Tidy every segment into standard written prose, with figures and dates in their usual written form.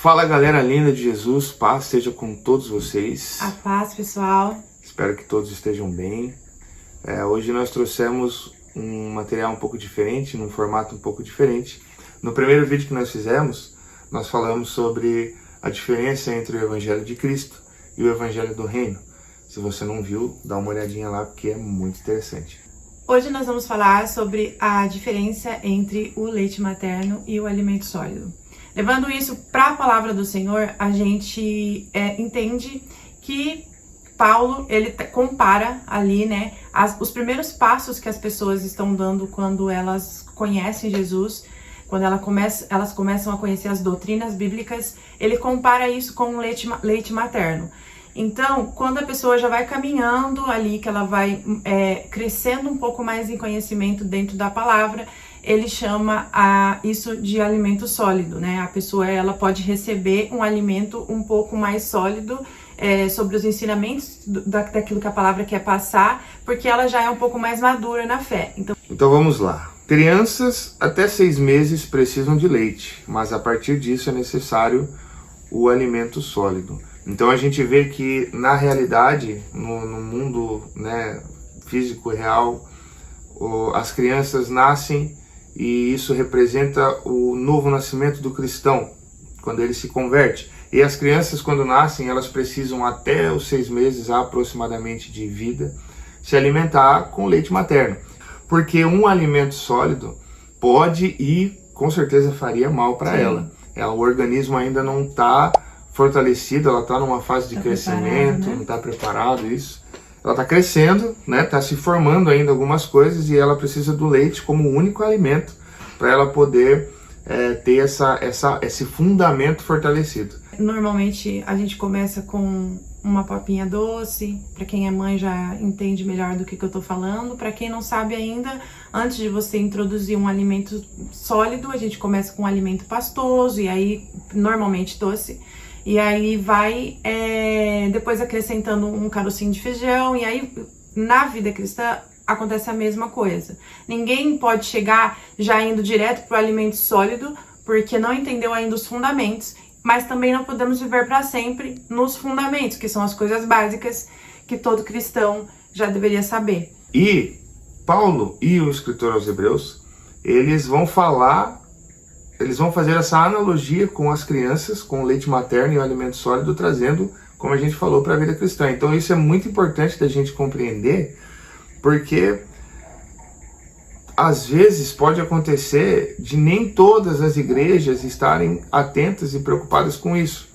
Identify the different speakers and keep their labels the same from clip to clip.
Speaker 1: Fala galera linda de Jesus, paz seja com todos vocês.
Speaker 2: A paz, pessoal.
Speaker 1: Espero que todos estejam bem. Hoje nós trouxemos um material um pouco diferente, num formato um pouco diferente. No primeiro vídeo que nós fizemos, nós falamos sobre a diferença entre o Evangelho de Cristo e o Evangelho do Reino. Se você não viu, dá uma olhadinha lá porque é muito interessante.
Speaker 2: Hoje nós vamos falar sobre a diferença entre o leite materno e o alimento sólido. Levando isso para a palavra do Senhor, a gente entende que Paulo, ele compara ali, né, os primeiros passos que as pessoas estão dando quando elas conhecem Jesus, quando elas começam a conhecer as doutrinas bíblicas, ele compara isso com o leite materno. Então, quando a pessoa já vai caminhando ali, que ela vai crescendo um pouco mais em conhecimento dentro da palavra, ele chama isso de alimento sólido, né? A pessoa, ela pode receber um alimento um pouco mais sólido sobre os ensinamentos daquilo que a palavra quer passar, porque ela já é um pouco mais madura na fé.
Speaker 1: Então vamos lá. Crianças até 6 meses precisam de leite, mas a partir disso é necessário o alimento sólido. Então a gente vê que na realidade, no mundo, né, físico real, as crianças nascem e isso representa o novo nascimento do cristão, quando ele se converte. E as crianças, quando nascem, elas precisam até os 6 meses aproximadamente de vida se alimentar com leite materno. Porque um alimento sólido pode e com certeza faria mal para ela. O organismo ainda não está fortalecida, ela está numa fase de crescimento, né? Não está preparado isso. Ela está crescendo, né? Está se formando ainda algumas coisas e ela precisa do leite como único alimento para ela poder ter esse fundamento fortalecido.
Speaker 2: Normalmente a gente começa com uma papinha doce, para quem é mãe já entende melhor do que eu estou falando. Para quem não sabe ainda, antes de você introduzir um alimento sólido, a gente começa com um alimento pastoso e aí normalmente doce. E aí vai depois acrescentando um carocinho de feijão, e aí na vida cristã acontece a mesma coisa. Ninguém pode chegar já indo direto para o alimento sólido, porque não entendeu ainda os fundamentos, mas também não podemos viver para sempre nos fundamentos, que são as coisas básicas que todo cristão já deveria saber.
Speaker 1: E Paulo e o escritor aos Hebreus, eles vão fazer essa analogia com as crianças, com o leite materno e o alimento sólido, trazendo, como a gente falou, para a vida cristã. Então isso é muito importante da gente compreender, porque às vezes pode acontecer de nem todas as igrejas estarem atentas e preocupadas com isso.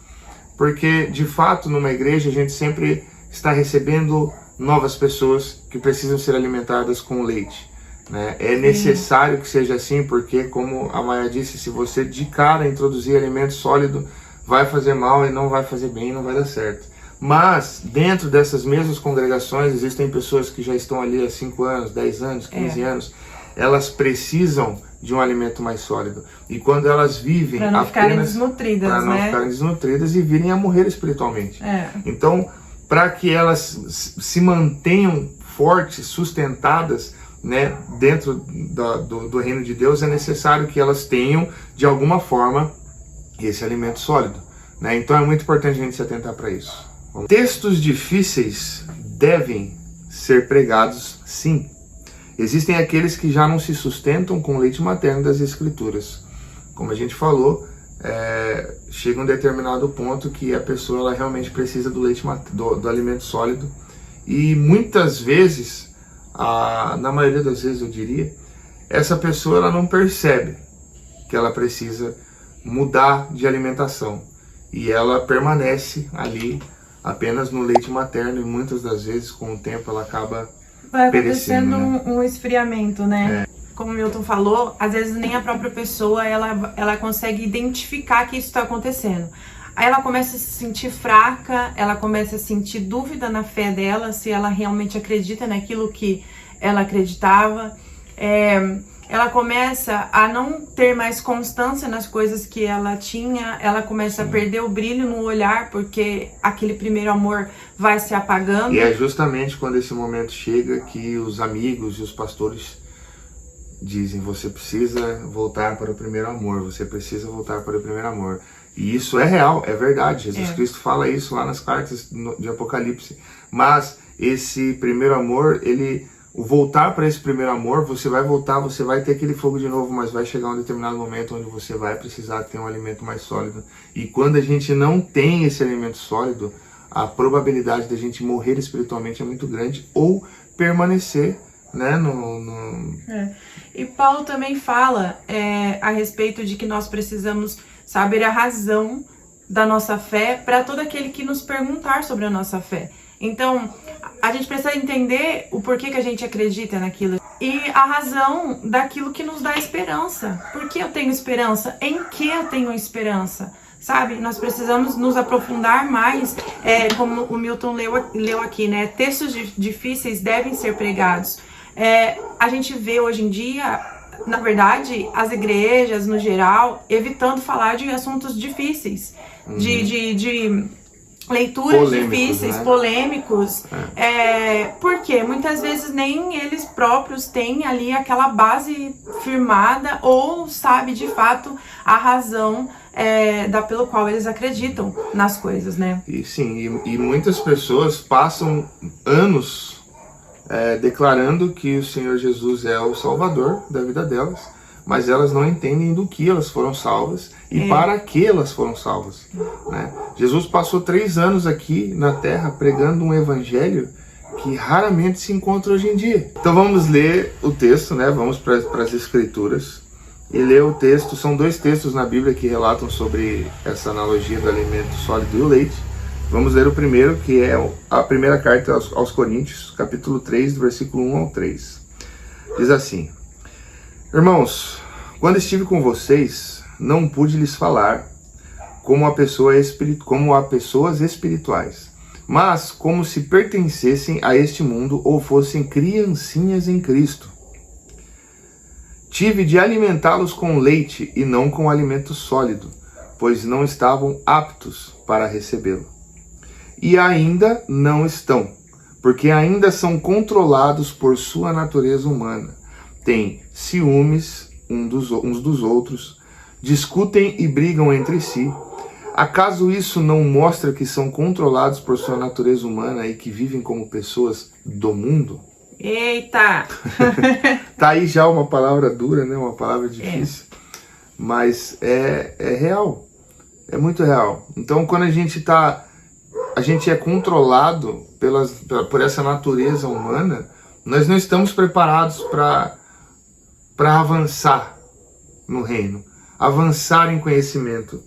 Speaker 1: Porque, de fato, numa igreja a gente sempre está recebendo novas pessoas que precisam ser alimentadas com leite. É necessário que seja assim, porque, como a Maia disse, se você de cara introduzir alimento sólido, vai fazer mal e não vai fazer bem, não vai dar certo. Mas, dentro dessas mesmas congregações, existem pessoas que já estão ali há 5 anos, 10 anos, 15 anos, elas precisam de um alimento mais sólido. E quando elas vivem
Speaker 2: para não ficarem desnutridas,
Speaker 1: para não ficarem desnutridas e virem a morrer espiritualmente. Então, para que elas se mantenham fortes, sustentadas, né, dentro do reino de Deus, é necessário que elas tenham, de alguma forma, esse alimento sólido, né? Então é muito importante a gente se atentar para isso. Textos difíceis devem ser pregados, sim. Existem aqueles que já não se sustentam com o leite materno das Escrituras. Como a gente falou, chega um determinado ponto que a pessoa ela realmente precisa do leite do alimento sólido. E muitas vezes, na maioria das vezes eu diria, essa pessoa ela não percebe que ela precisa mudar de alimentação. E ela permanece ali apenas no leite materno e muitas das vezes com o tempo ela acaba
Speaker 2: vai
Speaker 1: perecendo,
Speaker 2: acontecendo um esfriamento, né? Como o Milton falou, às vezes nem a própria pessoa ela consegue identificar que isso está acontecendo. Aí ela começa a se sentir fraca, ela começa a sentir dúvida na fé dela, se ela realmente acredita naquilo que ela acreditava. Ela começa a não ter mais constância nas coisas que ela tinha, ela começa a perder o brilho no olhar, porque aquele primeiro amor vai se apagando.
Speaker 1: E é justamente quando esse momento chega que os amigos e os pastores dizem: você precisa voltar para o primeiro amor, você precisa voltar para o primeiro amor. E isso é real, é verdade. Jesus
Speaker 2: É.
Speaker 1: Cristo fala isso lá nas cartas de Apocalipse. Mas esse primeiro amor, o voltar para esse primeiro amor, você vai voltar, você vai ter aquele fogo de novo, mas vai chegar um determinado momento onde você vai precisar ter um alimento mais sólido. E quando a gente não tem esse alimento sólido, a probabilidade da gente morrer espiritualmente é muito grande, ou permanecer, né,
Speaker 2: E Paulo também fala a respeito de que nós precisamos saber a razão da nossa fé para todo aquele que nos perguntar sobre a nossa fé. Então, a gente precisa entender o porquê que a gente acredita naquilo e a razão daquilo que nos dá esperança. Por que eu tenho esperança? Em que eu tenho esperança? Sabe? Nós precisamos nos aprofundar mais, como o Milton leu aqui, né? Textos difíceis devem ser pregados. A gente vê hoje em dia, na verdade, as igrejas, no geral, evitando falar de assuntos difíceis, de leituras
Speaker 1: polêmicos,
Speaker 2: difíceis,
Speaker 1: né?
Speaker 2: Polêmicos, porque muitas vezes nem eles próprios têm ali aquela base firmada ou sabe de fato a razão pelo qual eles acreditam nas coisas, né?
Speaker 1: E sim, e muitas pessoas passam anos declarando que o Senhor Jesus é o Salvador da vida delas, mas elas não entendem do que elas foram salvas e para que elas foram salvas, né? Jesus passou 3 anos aqui na Terra pregando um evangelho que raramente se encontra hoje em dia. Então vamos ler o texto, né? Vamos para as Escrituras e ler o texto. São 2 textos na Bíblia que relatam sobre essa analogia do alimento sólido e o leite. Vamos ler o primeiro, que é a primeira carta aos Coríntios, capítulo 3, do versículo 1 ao 3. Diz assim: Irmãos, quando estive com vocês, não pude lhes falar como a pessoas espirituais, mas como se pertencessem a este mundo ou fossem criancinhas em Cristo. Tive de alimentá-los com leite e não com alimento sólido, pois não estavam aptos para recebê-lo. E ainda não estão, porque ainda são controlados por sua natureza humana. Têm ciúmes uns dos outros, discutem e brigam entre si. Acaso isso não mostra que são controlados por sua natureza humana e que vivem como pessoas do mundo?
Speaker 2: Eita!
Speaker 1: Tá aí já uma palavra dura, né? Uma palavra difícil. Mas é real. É muito real. Então, quando a gente é controlado por essa natureza humana, nós não estamos preparados para avançar no reino, avançar em conhecimento,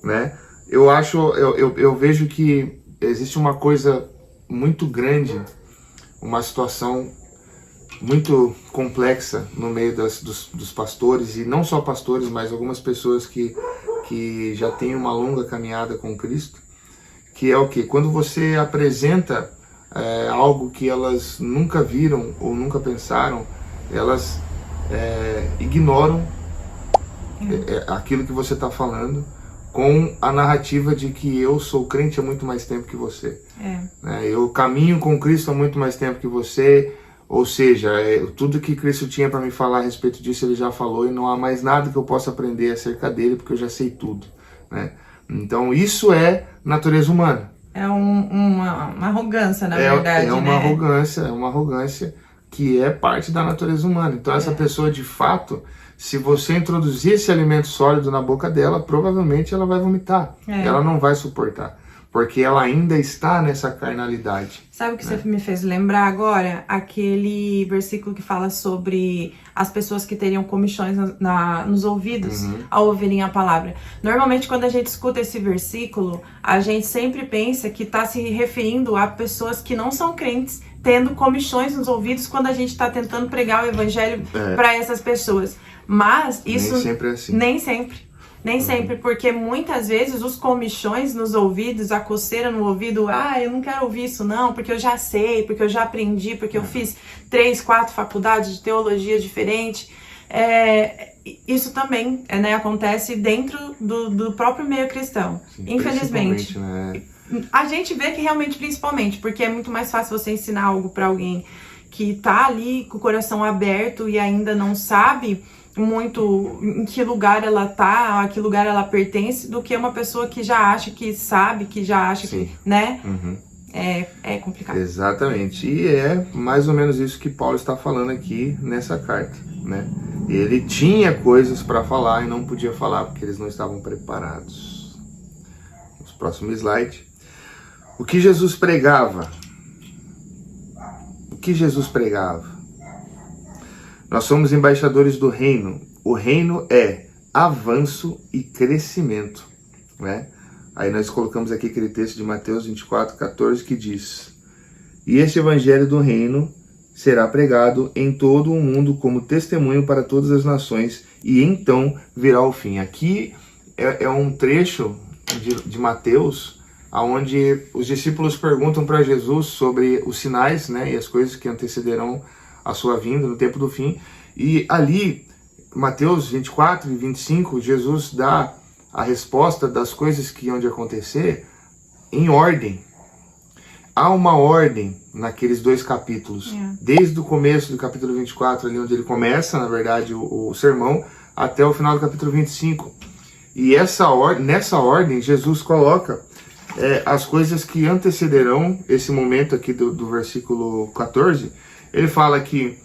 Speaker 1: né? Eu vejo que existe uma coisa muito grande, uma situação muito complexa no meio dos pastores, e não só pastores, mas algumas pessoas que já têm uma longa caminhada com Cristo, que é o quê? Quando você apresenta algo que elas nunca viram ou nunca pensaram, elas ignoram aquilo que você está falando com a narrativa de que eu sou crente há muito mais tempo que você. Eu caminho com Cristo há muito mais tempo que você, ou seja, tudo que Cristo tinha para me falar a respeito disso ele já falou e não há mais nada que eu possa aprender acerca dele porque eu já sei tudo, né? Então isso é natureza humana.
Speaker 2: É uma arrogância, na verdade,
Speaker 1: é uma arrogância que é parte da natureza humana. Então essa pessoa, de fato, se você introduzir esse alimento sólido na boca dela, provavelmente ela vai vomitar. Ela não vai suportar, porque ela ainda está nessa carnalidade.
Speaker 2: Sabe o que você me fez lembrar agora? Aquele versículo que fala sobre as pessoas que teriam comichões nos ouvidos ao ouvirem a palavra. Normalmente, quando a gente escuta esse versículo, a gente sempre pensa que está se referindo a pessoas que não são crentes, tendo comichões nos ouvidos quando a gente está tentando pregar o evangelho para essas pessoas. Mas isso
Speaker 1: nem sempre é assim.
Speaker 2: Nem sempre, porque muitas vezes os comichões nos ouvidos, a coceira no ouvido, eu não quero ouvir isso não, porque eu já sei, porque eu já aprendi, porque eu fiz 3, 4 faculdades de teologia diferente. Isso também acontece dentro do próprio meio cristão, sim, infelizmente.
Speaker 1: Né?
Speaker 2: A gente vê que realmente, principalmente, porque é muito mais fácil você ensinar algo para alguém que tá ali com o coração aberto e ainda não sabe, muito em que lugar ela tá, a que lugar ela pertence, do que uma pessoa que já acha que sabe, que já acha
Speaker 1: Sim.
Speaker 2: que, né?
Speaker 1: Uhum.
Speaker 2: É complicado.
Speaker 1: Exatamente. E é mais ou menos isso que Paulo está falando aqui nessa carta, né? Ele tinha coisas para falar e não podia falar porque eles não estavam preparados. Vamos pro próximo slide. O que Jesus pregava? O que Jesus pregava? Nós somos embaixadores do reino. O reino é avanço e crescimento, né? Aí nós colocamos aqui aquele texto de Mateus 24:14 que diz: e este evangelho do reino será pregado em todo o mundo como testemunho para todas as nações, e então virá o fim. Aqui é um trecho de Mateus, onde os discípulos perguntam para Jesus sobre os sinais, né, e as coisas que antecederão a sua vinda no tempo do fim. E ali, Mateus 24 e 25, Jesus dá a resposta das coisas que iam de acontecer em ordem. Há uma ordem naqueles dois capítulos, desde o começo do capítulo 24, ali onde ele começa, na verdade, o sermão, até o final do capítulo 25. E nessa ordem, Jesus coloca as coisas que antecederão esse momento aqui do versículo 14. Ele fala que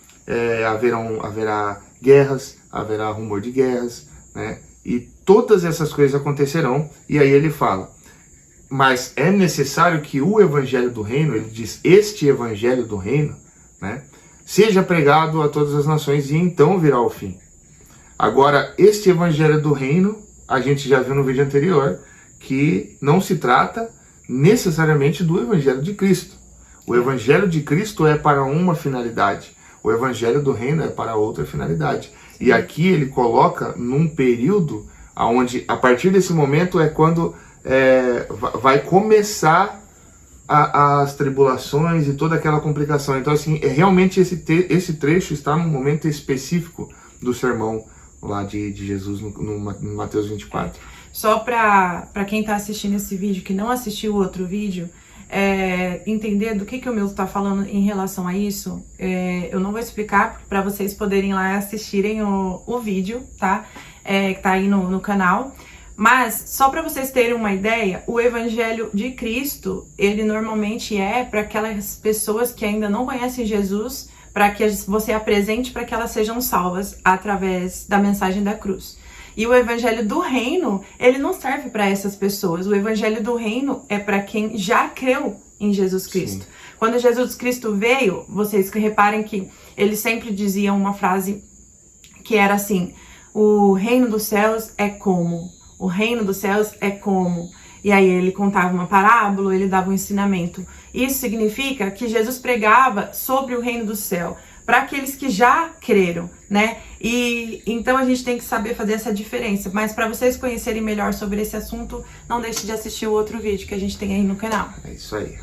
Speaker 1: haverá guerras, haverá rumor de guerras, né? E todas essas coisas acontecerão. E aí ele fala: mas é necessário que o evangelho do reino, ele diz, este evangelho do reino, né, seja pregado a todas as nações e então virá o fim. Agora, este evangelho do reino, a gente já viu no vídeo anterior, que não se trata necessariamente do evangelho de Cristo. O evangelho de Cristo é para uma finalidade, o evangelho do reino é para outra finalidade. E aqui ele coloca num período onde, a partir desse momento, é quando vai começar as tribulações e toda aquela complicação. Então, assim, realmente esse trecho está num momento específico do sermão lá de Jesus no Mateus 24.
Speaker 2: Só para quem está assistindo esse vídeo, que não assistiu o outro vídeo, entender do que o Milton está falando em relação a isso, eu não vou explicar para vocês poderem ir lá assistirem o vídeo, tá? Que tá aí no canal. Mas, só para vocês terem uma ideia, o evangelho de Cristo, ele normalmente é para aquelas pessoas que ainda não conhecem Jesus, para que você apresente para que elas sejam salvas através da mensagem da cruz. E o evangelho do reino, ele não serve para essas pessoas. O evangelho do reino é para quem já creu em Jesus Cristo. Sim. Quando Jesus Cristo veio, vocês reparem que ele sempre dizia uma frase que era assim: o reino dos céus é como... O reino dos céus é como... E aí ele contava uma parábola, ele dava um ensinamento. Isso significa que Jesus pregava sobre o reino do céu para aqueles que já creram, né? E então a gente tem que saber fazer essa diferença. Mas para vocês conhecerem melhor sobre esse assunto, não deixe de assistir o outro vídeo que a gente tem aí no canal.
Speaker 1: É isso aí.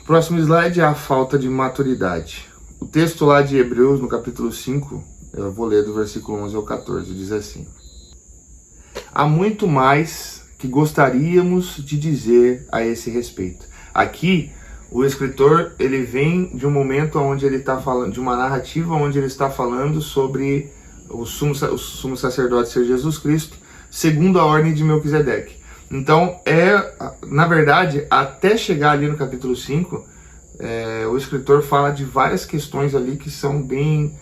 Speaker 1: Próximo slide é a falta de maturidade. O texto lá de Hebreus, no capítulo 5, eu vou ler do versículo 11 ao 14, diz assim: há muito mais que gostaríamos de dizer a esse respeito. Aqui, o escritor, ele vem de um momento onde ele está falando, de uma narrativa onde ele está falando sobre o sumo sacerdote ser Jesus Cristo, segundo a ordem de Melquisedeque. Então, na verdade, até chegar ali no capítulo 5, o escritor fala de várias questões ali que são bem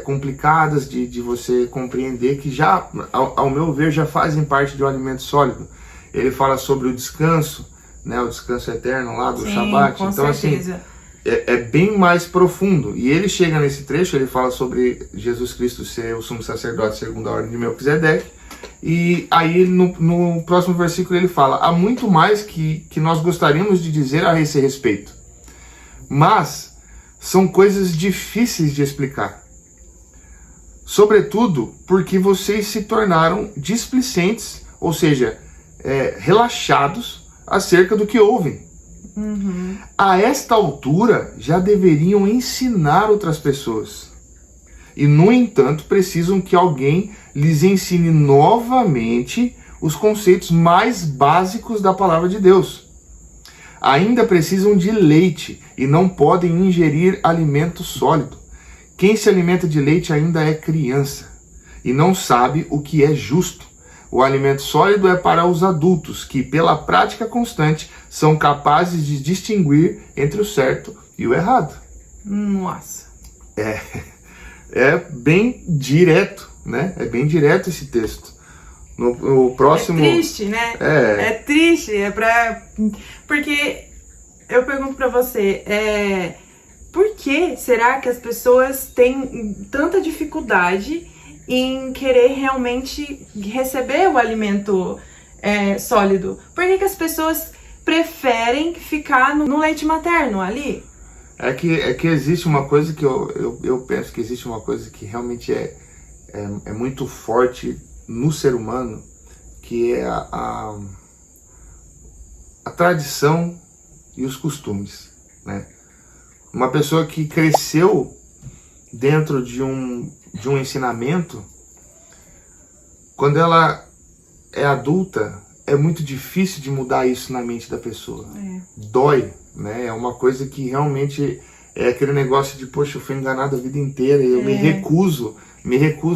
Speaker 1: complicadas de você compreender, que já, ao meu ver, já fazem parte de um alimento sólido. Ele fala sobre o descanso, né, o descanso eterno lá do Shabat. Então, certeza. Assim, é bem mais profundo. E ele chega nesse trecho, ele fala sobre Jesus Cristo ser o sumo sacerdote segundo a ordem de Melquisedeque. E aí, no próximo versículo, ele fala: há muito mais que nós gostaríamos de dizer a esse respeito, mas são coisas difíceis de explicar. Sobretudo porque vocês se tornaram displicentes, ou seja, relaxados acerca do que ouvem.
Speaker 2: Uhum.
Speaker 1: A esta altura já deveriam ensinar outras pessoas. E, no entanto, precisam que alguém lhes ensine novamente os conceitos mais básicos da palavra de Deus. Ainda precisam de leite e não podem ingerir alimento sólido. Quem se alimenta de leite ainda é criança e não sabe o que é justo. O alimento sólido é para os adultos, que pela prática constante são capazes de distinguir entre o certo e o errado.
Speaker 2: Nossa.
Speaker 1: É bem direto, né? É bem direto esse texto. No próximo...
Speaker 2: É triste, né? É triste, porque eu pergunto pra você, por que será que as pessoas têm tanta dificuldade em querer realmente receber o alimento sólido? Por que as pessoas preferem ficar no leite materno ali?
Speaker 1: É que existe uma coisa que eu penso que existe uma coisa que realmente é muito forte no ser humano, que é a tradição e os costumes, né? Uma pessoa que cresceu dentro de um ensinamento, quando ela é adulta, é muito difícil de mudar isso na mente da pessoa. Dói, né? É uma coisa que realmente é aquele negócio de, poxa, eu fui enganado a vida inteira e eu me recuso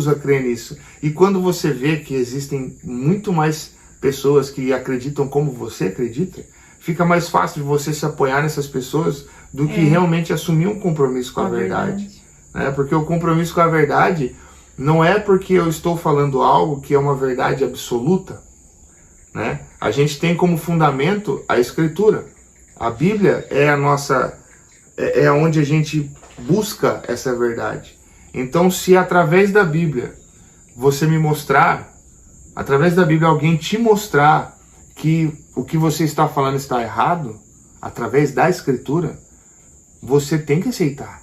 Speaker 1: a crer nisso. E quando você vê que existem muito mais pessoas que acreditam como você acredita, fica mais fácil de você se apoiar nessas pessoas do que realmente assumir um compromisso com a verdade. Né? Porque o compromisso com a verdade não é porque eu estou falando algo que é uma verdade absoluta, né? A gente tem como fundamento a Escritura. A Bíblia é a nossa, é onde a gente busca essa verdade. Então, se através da Bíblia você me mostrar, através da Bíblia alguém te mostrar que o que você está falando está errado, através da Escritura, você tem que aceitar.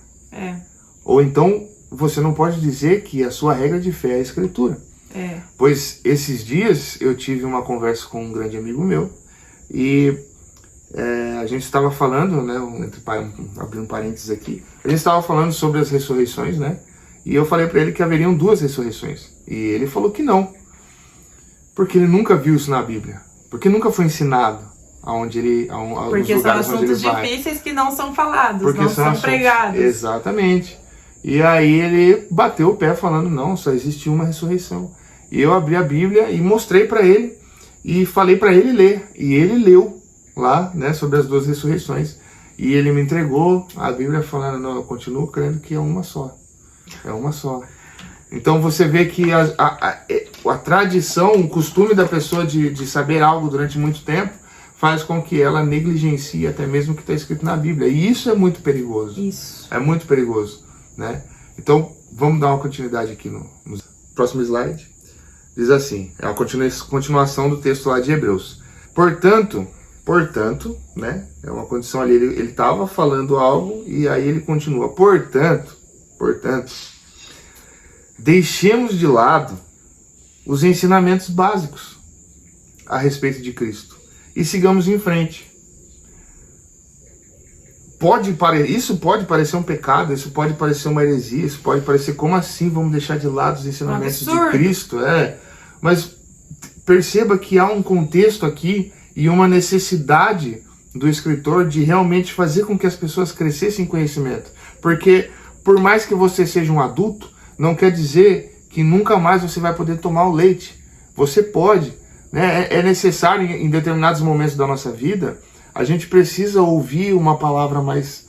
Speaker 1: Ou então, você não pode dizer que a sua regra de fé é a Escritura. Pois esses dias eu tive uma conversa com um grande amigo meu e a gente estava falando, né, abrindo parênteses aqui, a gente estava falando sobre as ressurreições, né? E eu falei para ele que haveriam 2 ressurreições. E ele falou que não, porque ele nunca viu isso na Bíblia, porque nunca foi ensinado
Speaker 2: porque são assuntos difíceis que não são falados, porque não são pregados.
Speaker 1: Exatamente. E aí ele bateu o pé falando, não, só existe uma ressurreição. E eu abri a Bíblia e mostrei para ele e falei para ele ler. E ele leu lá, né, sobre as 2 ressurreições. E ele me entregou a Bíblia falando, não, eu continuo crendo que é uma só. É uma só. Então você vê que a tradição, o costume da pessoa de saber algo durante muito tempo faz com que ela negligencie até mesmo o que está escrito na Bíblia. E isso é muito perigoso.
Speaker 2: Isso.
Speaker 1: É muito perigoso, né? Então, vamos dar uma continuidade aqui no próximo slide. Diz assim, é a continuação do texto lá de Hebreus. Portanto, né? É uma condição ali, ele estava falando algo e aí ele continua. Portanto, deixemos de lado os ensinamentos básicos a respeito de Cristo e sigamos em frente. Isso pode parecer um pecado, isso pode parecer uma heresia, isso pode parecer, como assim vamos deixar de lado os ensinamentos de Cristo? Mas perceba que há um contexto aqui e uma necessidade do escritor de realmente fazer com que as pessoas crescessem em conhecimento. Porque por mais que você seja um adulto, não quer dizer que nunca mais você vai poder tomar o leite. Você pode, né? É necessário em determinados momentos da nossa vida, a gente precisa ouvir uma palavra mais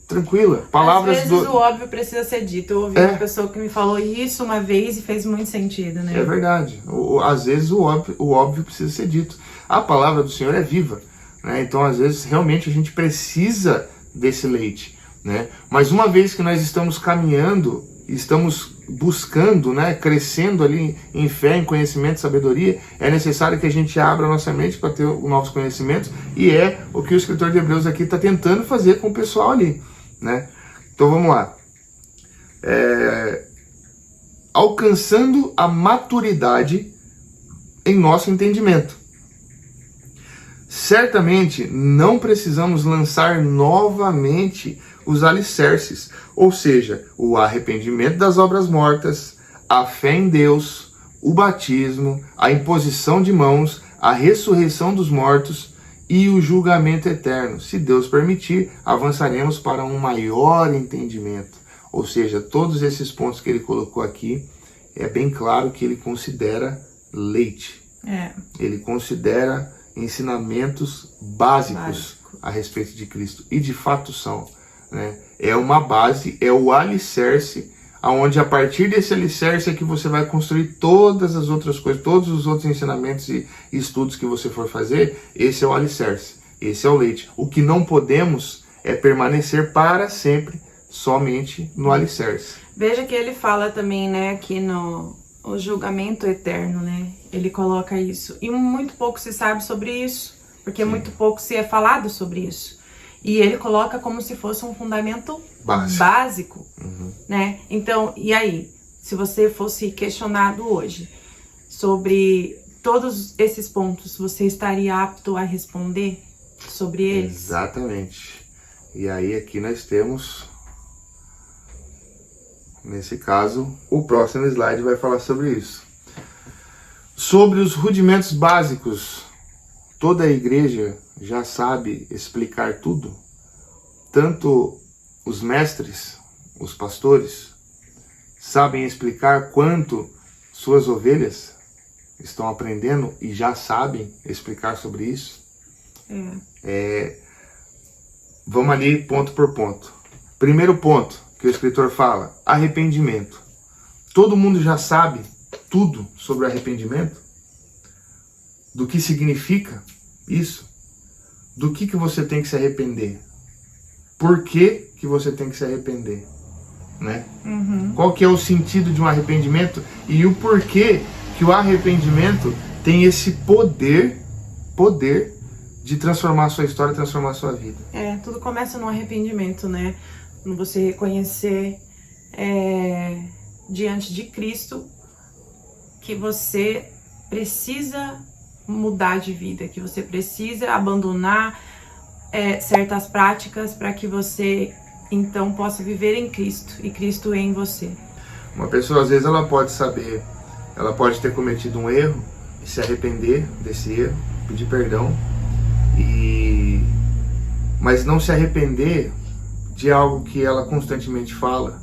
Speaker 1: tranquila. Palavras
Speaker 2: Às vezes o óbvio precisa ser dito. Eu ouvi uma pessoa que me falou isso uma vez e fez muito sentido, né?
Speaker 1: É verdade. Às vezes o óbvio precisa ser dito. A palavra do Senhor é viva, né? Então às vezes realmente a gente precisa desse leite, né? Mas uma vez que nós estamos caminhando, estamos buscando, né, crescendo ali em fé, em conhecimento, sabedoria, é necessário que a gente abra a nossa mente para ter novos conhecimentos, e é o que o escritor de Hebreus aqui está tentando fazer com o pessoal ali, né? Então vamos lá. Alcançando a maturidade em nosso entendimento. Certamente não precisamos lançar novamente os alicerces, ou seja, o arrependimento das obras mortas, a fé em Deus, o batismo, a imposição de mãos, a ressurreição dos mortos e o julgamento eterno. Se Deus permitir, avançaremos para um maior entendimento. Ou seja, todos esses pontos que ele colocou aqui, é bem claro que ele considera leite. Ele considera ensinamentos básicos a respeito de Cristo. E de fato são, né? É uma base, é o alicerce, onde a partir desse alicerce é que você vai construir todas as outras coisas, todos os outros ensinamentos e estudos que você for fazer. Esse é o alicerce, esse é o leite. O que não podemos é permanecer para sempre somente no alicerce.
Speaker 2: Veja que ele fala também, né, aqui no o julgamento eterno, né? Ele coloca isso. E muito pouco se sabe sobre isso, porque muito pouco se é falado sobre isso. E ele coloca como se fosse um fundamento básico, né? Então, e aí? Se você fosse questionado hoje sobre todos esses pontos, você estaria apto a responder sobre eles?
Speaker 1: Exatamente. E aí aqui nós temos, nesse caso, o próximo slide vai falar sobre isso. Sobre os rudimentos básicos, toda a igreja já sabe explicar tudo. Tanto os mestres, os pastores, sabem explicar quanto suas ovelhas estão aprendendo e já sabem explicar sobre isso. Vamos ali ponto por ponto. Primeiro ponto que o escritor fala, arrependimento. Todo mundo já sabe tudo sobre o arrependimento? Do que significa isso? Do que você tem que se arrepender? Por que você tem que se arrepender? Né? Qual que é o sentido de um arrependimento e o porquê que o arrependimento tem esse poder de transformar a sua história, transformar a sua vida.
Speaker 2: Tudo começa no arrependimento, né? Quando você reconhecer diante de Cristo que você precisa mudar de vida, que você precisa abandonar certas práticas para que você então possa viver em Cristo e Cristo em você.
Speaker 1: Uma pessoa às vezes ela pode saber, ela pode ter cometido um erro e se arrepender desse erro, pedir perdão, mas não se arrepender de algo que ela constantemente fala,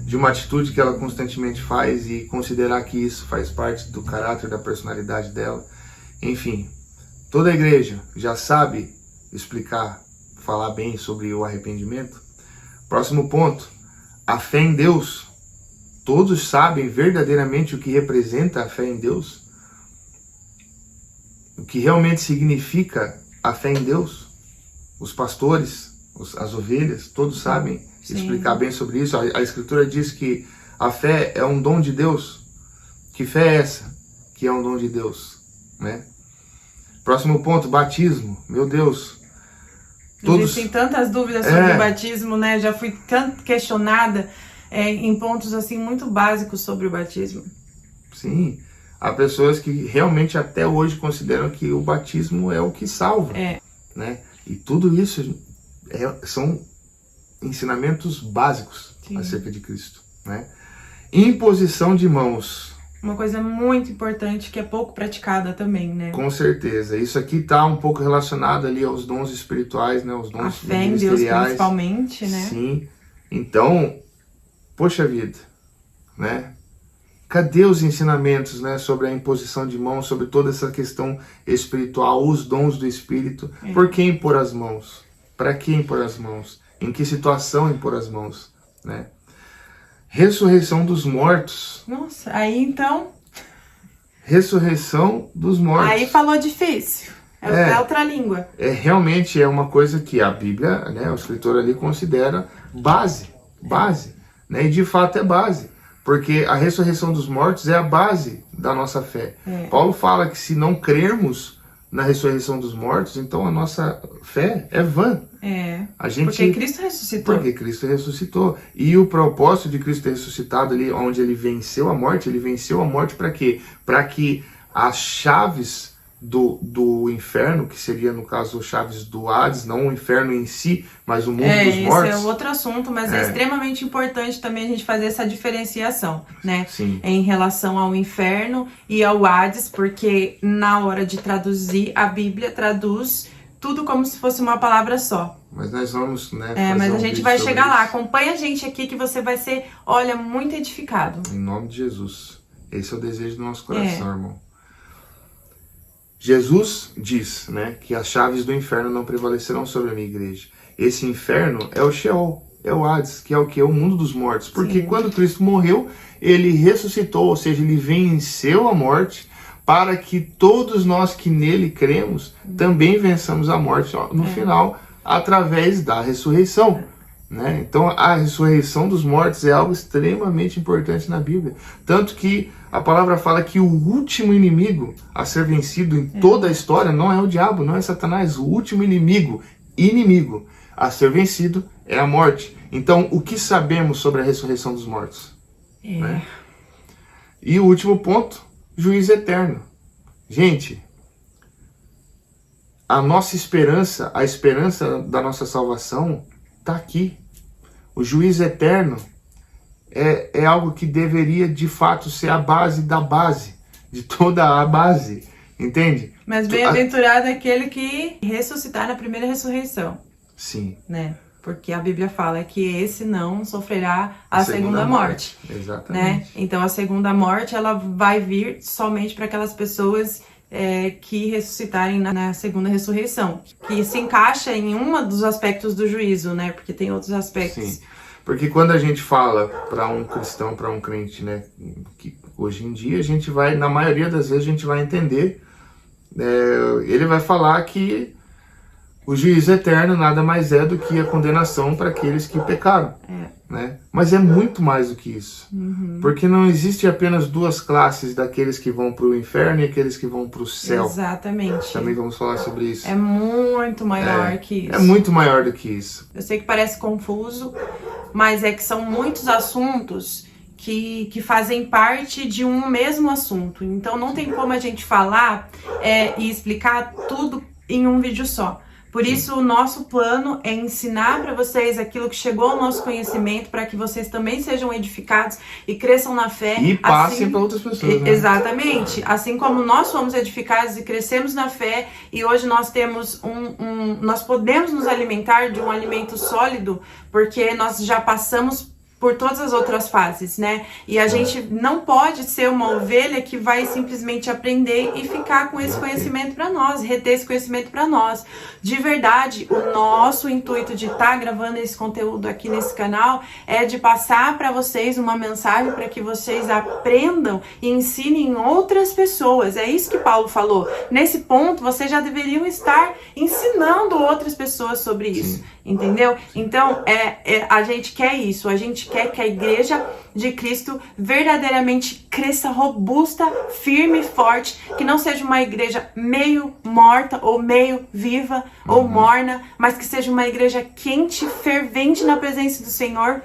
Speaker 1: de uma atitude que ela constantemente faz e considerar que isso faz parte do caráter, da personalidade dela. Enfim, toda a igreja já sabe explicar, falar bem sobre o arrependimento. Próximo ponto, a fé em Deus. Todos sabem verdadeiramente o que representa a fé em Deus? O que realmente significa a fé em Deus? Os pastores, as ovelhas, todos sabem explicar bem sobre isso. A Escritura diz que a fé é um dom de Deus. Que fé é essa que é um dom de Deus? Né? Próximo ponto, batismo. Meu Deus.
Speaker 2: Existem tantas dúvidas sobre o batismo, né? Já fui tanto questionada em pontos assim muito básicos sobre o batismo. Sim,
Speaker 1: há pessoas que realmente até hoje consideram que o batismo é o que salva, né? E tudo isso são ensinamentos básicos acerca de Cristo, né? Imposição de mãos.
Speaker 2: Uma coisa muito importante que é pouco praticada também, né?
Speaker 1: Com certeza. Isso aqui está um pouco relacionado ali aos dons espirituais, né? Os dons
Speaker 2: a fé em Deus principalmente, né?
Speaker 1: Sim. Então, poxa vida, né? Cadê os ensinamentos, né, sobre a imposição de mãos, sobre toda essa questão espiritual, os dons do Espírito? Por que impor as mãos? Para que impor as mãos? Em que situação impor as mãos? Né? Ressurreição dos mortos.
Speaker 2: Nossa, aí então...
Speaker 1: Ressurreição dos mortos.
Speaker 2: Aí falou difícil. É outra língua.
Speaker 1: Realmente é uma coisa que a Bíblia, né, o escritor ali considera base, né? E de fato é base. Porque a ressurreição dos mortos é a base da nossa fé. Paulo fala que se não crermos na ressurreição dos mortos, então a nossa fé é vã.
Speaker 2: Porque Cristo ressuscitou.
Speaker 1: Porque Cristo ressuscitou. E o propósito de Cristo ter ressuscitado ali, onde ele venceu a morte para quê? Para que as chaves do inferno, que seria no caso chaves do Hades, não o inferno em si, mas o mundo dos mortos.
Speaker 2: Esse é outro assunto, mas é extremamente importante também a gente fazer essa diferenciação, né?
Speaker 1: Sim.
Speaker 2: Em relação ao inferno e ao Hades, porque na hora de traduzir, a Bíblia traduz tudo como se fosse uma palavra só.
Speaker 1: Mas nós vamos, né?
Speaker 2: Mas a gente vai chegar lá.
Speaker 1: Isso.
Speaker 2: Acompanha a gente aqui que você vai ser, olha, muito edificado.
Speaker 1: Em nome de Jesus. Esse é o desejo do nosso coração, irmão. Jesus diz, né, que as chaves do inferno não prevalecerão sobre a minha igreja. Esse inferno é o Sheol, é o Hades, que é o que? O mundo dos mortos. Porque quando Cristo morreu, ele ressuscitou, ou seja, ele venceu a morte, para que todos nós que nele cremos também vençamos a morte no final, através da ressurreição. Né? Então a ressurreição dos mortos é algo extremamente importante na Bíblia. Tanto que a palavra fala que o último inimigo a ser vencido em toda a história não é o diabo, não é Satanás. O último inimigo a ser vencido é a morte. Então o que sabemos sobre a ressurreição dos mortos? Né? E o último ponto, juízo eterno. Gente, a nossa esperança, a esperança da nossa salvação está aqui. O juízo eterno é algo que deveria de fato ser a base da base, de toda a base, entende?
Speaker 2: Mas bem-aventurado é aquele que ressuscitar na primeira ressurreição.
Speaker 1: Sim.
Speaker 2: Né? Porque a Bíblia fala que esse não sofrerá a segunda morte.
Speaker 1: Exatamente.
Speaker 2: Né? Então a segunda morte ela vai vir somente para aquelas pessoas que ressuscitarem na segunda ressurreição, que se encaixa em um dos aspectos do juízo, né? Porque tem outros aspectos.
Speaker 1: Sim, porque quando a gente fala para um cristão, para um crente, né, que hoje em dia a gente vai, na maioria das vezes a gente vai entender, ele vai falar que o juízo eterno nada mais é do que a condenação para aqueles que pecaram. Né? Mas é muito mais do que isso. Porque não existe apenas duas classes daqueles que vão para o inferno e aqueles que vão para o céu.
Speaker 2: Exatamente.
Speaker 1: Também vamos falar sobre isso.
Speaker 2: É muito maior que isso.
Speaker 1: É muito maior do que isso.
Speaker 2: Eu sei que parece confuso, mas é que são muitos assuntos que fazem parte de um mesmo assunto. Então não tem como a gente falar e explicar tudo em um vídeo só. Por isso, o nosso plano é ensinar para vocês aquilo que chegou ao nosso conhecimento, para que vocês também sejam edificados e cresçam na fé.
Speaker 1: E passem para outras pessoas. Né?
Speaker 2: Exatamente. Assim como nós fomos edificados e crescemos na fé, e hoje nós temos nós podemos nos alimentar de um alimento sólido, porque nós já passamos por todas as outras fases, né? E a gente não pode ser uma ovelha que vai simplesmente aprender e ficar com esse conhecimento para nós, reter esse conhecimento para nós. De verdade, o nosso intuito de estar gravando esse conteúdo aqui nesse canal é de passar para vocês uma mensagem para que vocês aprendam e ensinem outras pessoas. É isso que Paulo falou. Nesse ponto, vocês já deveriam estar ensinando outras pessoas sobre isso. Entendeu? Então, a gente quer isso. A gente quer que a igreja de Cristo verdadeiramente cresça robusta, firme e forte, que não seja uma igreja meio morta ou meio viva ou morna, mas que seja uma igreja quente, fervente na presença do Senhor,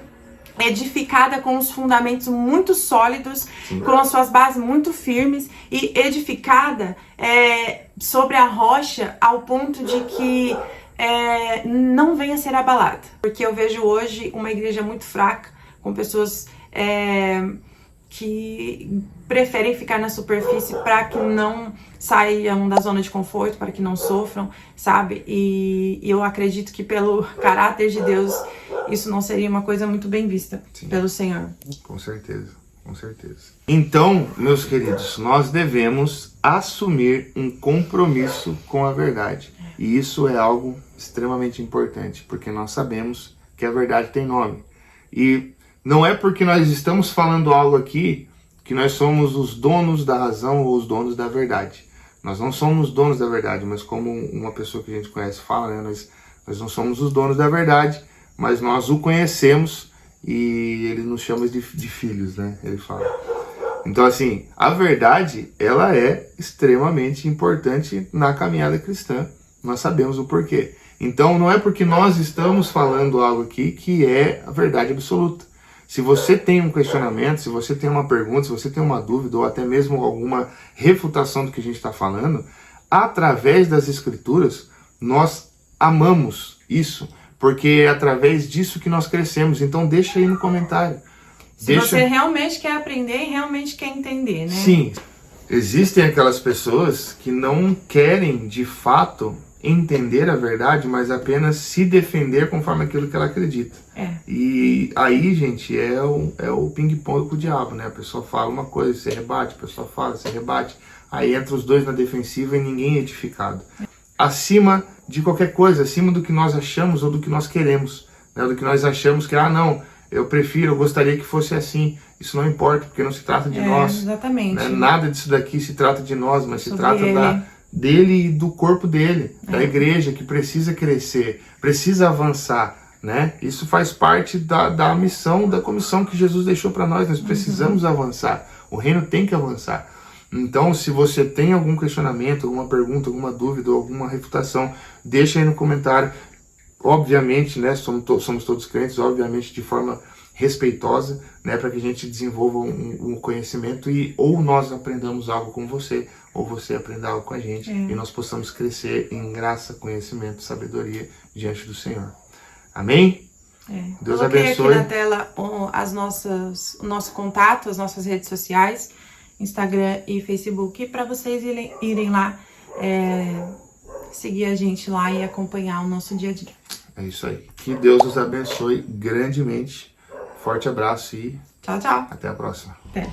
Speaker 2: edificada com os fundamentos muito sólidos, com as suas bases muito firmes e edificada sobre a rocha ao ponto de que não venha a ser abalada. Porque eu vejo hoje uma igreja muito fraca, com pessoas que preferem ficar na superfície para que não saiam da zona de conforto, para que não sofram, sabe? E eu acredito que pelo caráter de Deus, isso não seria uma coisa muito bem vista pelo Senhor.
Speaker 1: Com certeza, com certeza. Então, meus queridos, nós devemos assumir um compromisso com a verdade. E isso é algo extremamente importante, porque nós sabemos que a verdade tem nome. E não é porque nós estamos falando algo aqui que nós somos os donos da razão ou os donos da verdade. Nós não somos donos da verdade, mas como uma pessoa que a gente conhece fala, né, nós não somos os donos da verdade, mas nós o conhecemos e ele nos chama de filhos, né? Ele fala. Então, assim, a verdade, ela é extremamente importante na caminhada cristã. Nós sabemos o porquê. Então, não é porque nós estamos falando algo aqui que é a verdade absoluta. Se você tem um questionamento, se você tem uma pergunta, se você tem uma dúvida ou até mesmo alguma refutação do que a gente está falando, através das Escrituras, nós amamos isso, porque é através disso que nós crescemos. Então, deixa aí no comentário.
Speaker 2: Se você realmente quer aprender e realmente quer entender, né?
Speaker 1: Sim. Existem aquelas pessoas que não querem, de fato, entender a verdade, mas apenas se defender conforme aquilo que ela acredita. E aí, gente, é o ping-pong com o diabo, né? A pessoa fala uma coisa, você rebate, a pessoa fala, você rebate. Aí entra os dois na defensiva e ninguém é edificado. Acima de qualquer coisa, acima do que nós achamos ou do que nós queremos, né? Do que nós achamos que, não, eu prefiro, eu gostaria que fosse assim. Isso não importa, porque não se trata de nós.
Speaker 2: Exatamente.
Speaker 1: Né? Nada disso daqui se trata de nós, mas se trata dele e do corpo dele, da igreja que precisa crescer, precisa avançar. Né? Isso faz parte da missão, da comissão que Jesus deixou para nós. Nós precisamos avançar. O reino tem que avançar. Então, se você tem algum questionamento, alguma pergunta, alguma dúvida, alguma refutação, deixa aí no comentário. Obviamente, né, somos todos crentes, obviamente de forma respeitosa, né, para que a gente desenvolva um conhecimento e ou nós aprendamos algo com você, ou você aprenda algo com a gente, e nós possamos crescer em graça, conhecimento, sabedoria diante do Senhor. Amém? Deus abençoe.
Speaker 2: Coloquei aqui na tela o nosso contato, as nossas redes sociais, Instagram e Facebook, para vocês irem lá, seguir a gente lá e acompanhar o nosso dia a dia.
Speaker 1: É isso aí. Que Deus os abençoe grandemente. Forte abraço e
Speaker 2: tchau, tchau.
Speaker 1: Até a próxima.
Speaker 2: Até.